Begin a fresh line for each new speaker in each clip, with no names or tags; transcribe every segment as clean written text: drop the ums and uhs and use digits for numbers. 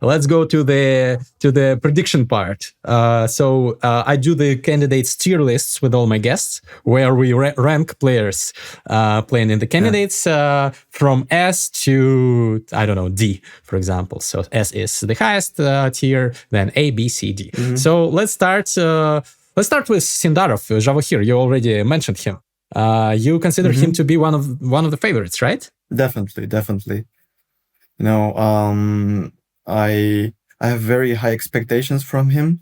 let's go to the prediction part. So I do the candidates tier lists with all my guests, where we rank players playing in the candidates from S to, I don't know, D, for example. So S is the highest tier, then A, B, C, D. So let's start. Let's start with Sindarov, Javahir. You already mentioned him. You consider him to be one of the favorites, right?
Definitely. You know, I have very high expectations from him.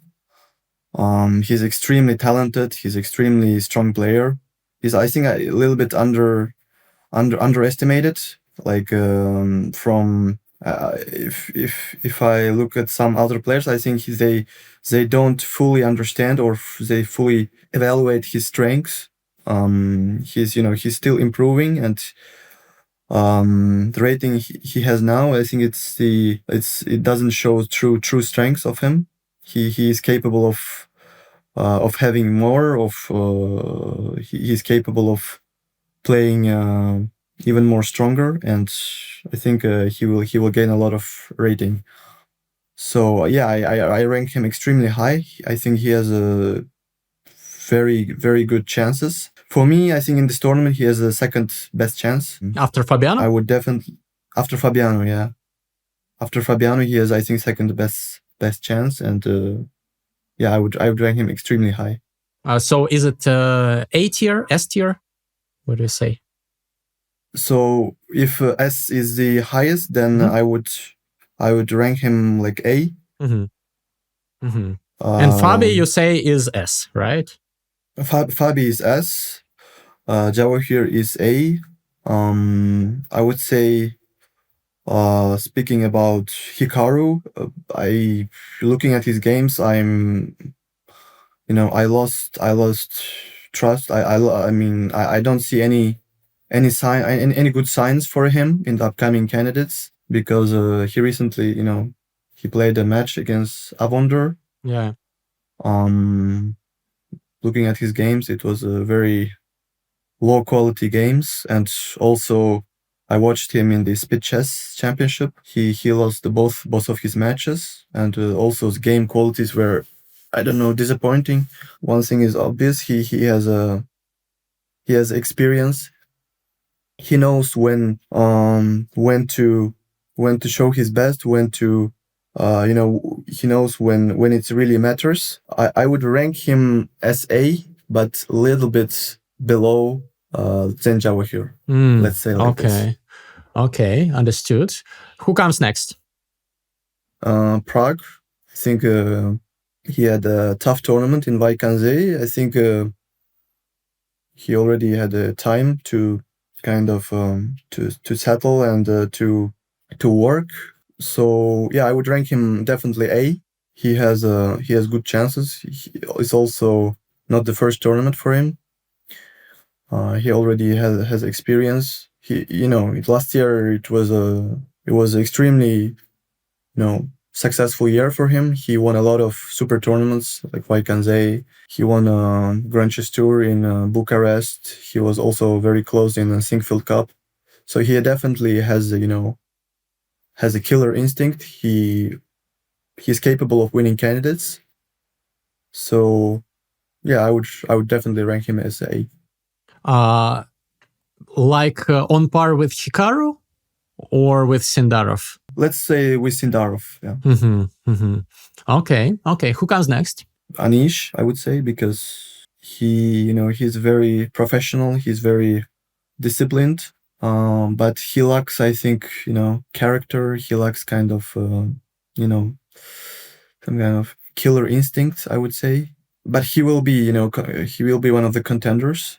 He's extremely talented. He's extremely strong player. He's, I think, a little bit underestimated. Like from if I look at some other players, I think they don't fully understand or they fully evaluate his strengths. He's still improving, and the rating he has now, I think it doesn't show true strengths of him. He is capable of having more he's capable of playing even more stronger, and I think he will gain a lot of rating. So yeah, I rank him extremely high. I think he has a very good chances. For me, I think in this tournament he has the second best chance.
After Fabiano?
I would definitely after Fabiano, yeah. After Fabiano, he has, I think, second best chance, and yeah, I would rank him extremely high.
So is it A tier, S tier? What do you say?
So if S is the highest, then I would rank him like A.
And Fabi, you say, is S, right?
Fabi is S. Javahir is A. I would say, speaking about Hikaru, looking at his games, I lost trust. I mean, I don't see any good signs for him in the upcoming candidates, because he recently, he played a match against Avonder.
Yeah.
Looking at his games, it was a very low quality games, and also I watched him in the Speed Chess Championship. He lost both of his matches, and also his game qualities were, I don't know, disappointing. One thing is obvious: he has experience. He knows when to show his best, when to he knows when it really matters. I would rank him as A, but a little bit below Zen Javahir. Let's say like this.
Okay, understood. Who comes next?
Prague. I think he had a tough tournament in Vaikanze. I think he already had time to kind of to settle and to work. So yeah, I would rank him definitely A. He has good chances. It's also not the first tournament for him. He already has experience. Last year it was extremely, successful year for him. He won a lot of super tournaments like Vaikanze. He won a Grand Chess Tour in Bucharest. He was also very close in the Singfield Cup. So he definitely has a killer instinct. He's capable of winning candidates. So yeah, I would definitely rank him as A.
On par with Hikaru or with Sindarov?
Let's say with Sindarov, yeah.
Okay. Who comes next?
Anish, I would say, because he's very professional. He's very disciplined. But he lacks, I think, character. He lacks kind of, some kind of killer instinct, I would say. But he will be, one of the contenders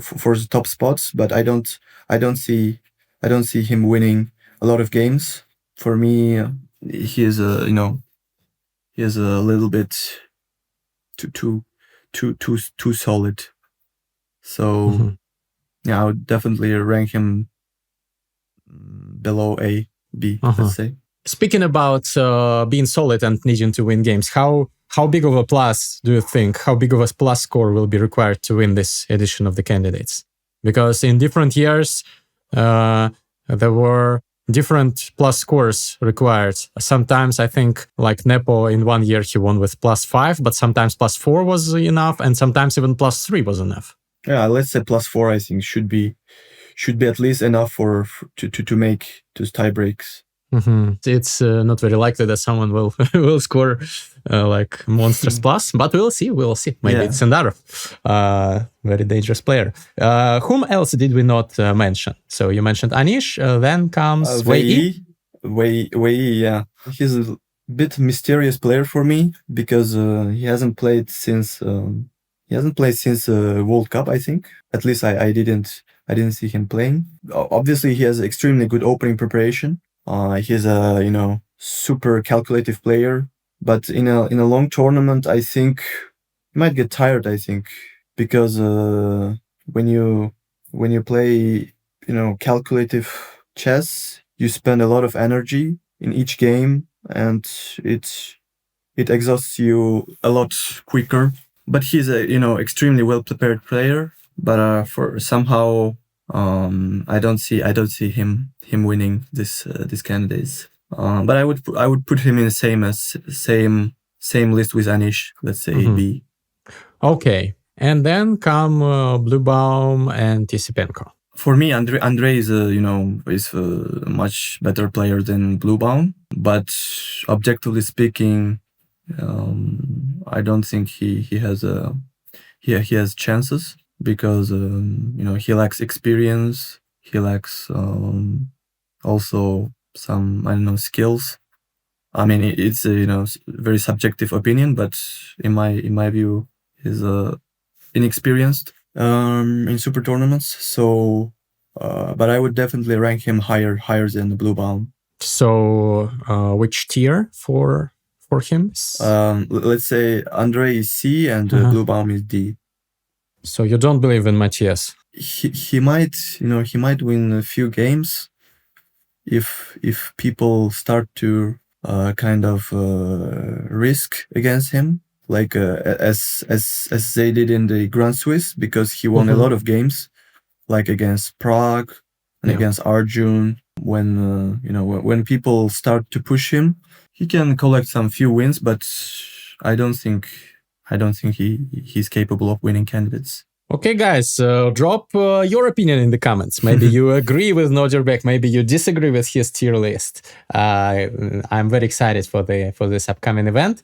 for the top spots. But I don't see him winning a lot of games. For me, he is a little bit too solid. So yeah, I would definitely rank him below A, B, let's say.
Speaking about being solid and needing to win games, how big of a plus do you think? How big of a plus score will be required to win this edition of the candidates? Because in different years, there were different plus scores required. Sometimes I think like Nepo in 1 year he won with +5, but sometimes +4 was enough, and sometimes even +3 was enough.
Yeah, let's say +4. I think should be at least enough to make those tie breaks.
It's not very likely that someone will will score like monstrous plus, but we'll see. We'll see. Maybe it's another very dangerous player. Whom else did we not mention? So you mentioned Anish. Then comes Wei.
Wei, yeah, he's a bit mysterious player for me because he hasn't played since World Cup. I think at least I didn't see him playing. Obviously, he has extremely good opening preparation. He's a super calculative player, but in a long tournament, I think he might get tired. I think because when you play calculative chess, you spend a lot of energy in each game, and it exhausts you a lot quicker. But he's a extremely well prepared player. But for somehow I don't see him winning this candidates. But I would put him in the same list with Anish. Let's say B.
Okay, and then come Bluebaum and Tisipenko.
For me, Andrei is a much better player than Bluebaum. But objectively speaking, I don't think he has chances. Because he lacks experience, he lacks also some skills. I mean, it's a very subjective opinion, but in my view, he's inexperienced in super tournaments. So, but I would definitely rank him higher than Bluebaum.
So, which tier for him?
Let's say Andrei is C and Bluebaum is D.
So you don't believe in Matthias?
He might win a few games if people start to kind of risk against him, like as they did in the Grand Swiss, because he won a lot of games, like against Prague and against Arjun. When people start to push him, he can collect some few wins, but I don't think he's capable of winning candidates.
Okay, guys, drop your opinion in the comments. Maybe you agree with Nodirbek, maybe you disagree with his tier list. I'm very excited for this upcoming event.